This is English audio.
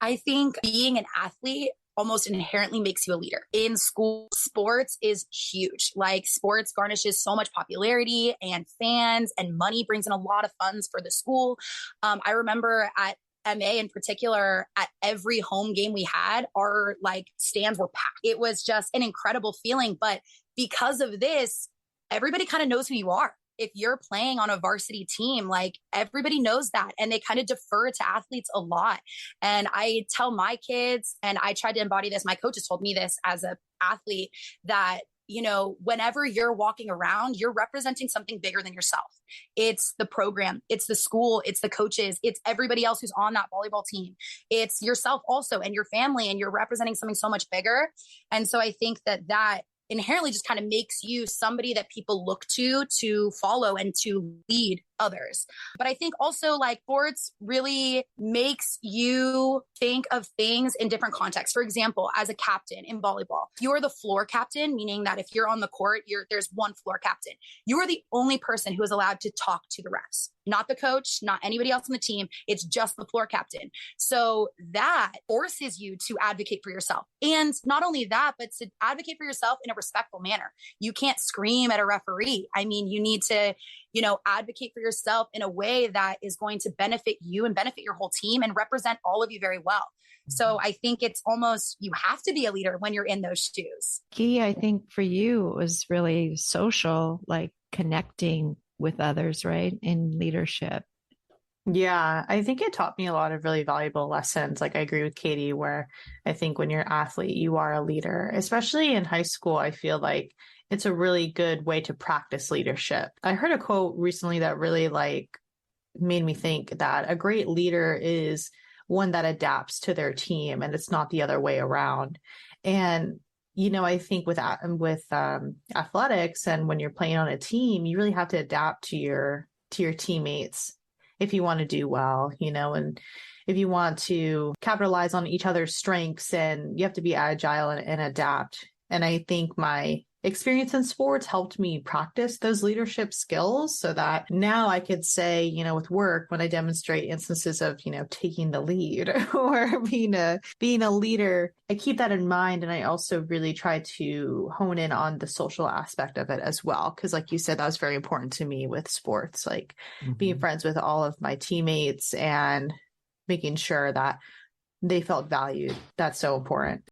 I think being an athlete almost inherently makes you a leader. In school, sports is huge. Like sports garnishes so much popularity and fans, and money brings in a lot of funds for the school. I remember at MA in particular, at every home game we had, our like stands were packed. It was just an incredible feeling. But because of this, everybody kind of knows who you are. If you're playing on a varsity team, like everybody knows that, and they kind of defer to athletes a lot. And I tell my kids, and I tried to embody this, my coaches told me this as an athlete, that whenever you're walking around, you're representing something bigger than yourself. It's the program, it's the school, it's the coaches, it's everybody else who's on that volleyball team. It's yourself also and your family, and you're representing something so much bigger. And so I think that inherently just kind of makes you somebody that people look to follow and to lead others. But I think also like sports really makes you think of things in different contexts. For example, as a captain in volleyball, you're the floor captain, meaning that if you're on the court, there's one floor captain. You are the only person who is allowed to talk to the refs, not the coach, not anybody else on the team. It's just the floor captain. So that forces you to advocate for yourself. And not only that, but to advocate for yourself in a respectful manner. You can't scream at a referee. I mean, you need to advocate for yourself in a way that is going to benefit you and benefit your whole team and represent all of you very well. So I think it's almost, you have to be a leader when you're in those shoes. Key, I think for you, it was really social, like connecting with others, right? In leadership. Yeah, I think it taught me a lot of really valuable lessons. Like I agree with Katie, where I think when you're an athlete, you are a leader, especially in high school. I feel like it's a really good way to practice leadership. I heard a quote recently that really made me think that a great leader is one that adapts to their team, and it's not the other way around. And I think with athletics, and when you're playing on a team, you really have to adapt to your teammates if you want to do well, and if you want to capitalize on each other's strengths, and you have to be agile and adapt. And I think my experience in sports helped me practice those leadership skills so that now I could say, with work, when I demonstrate instances of, taking the lead or being a leader, I keep that in mind. And I also really try to hone in on the social aspect of it as well. Cause like you said, that was very important to me with sports, like being friends with all of my teammates and making sure that they felt valued. That's so important.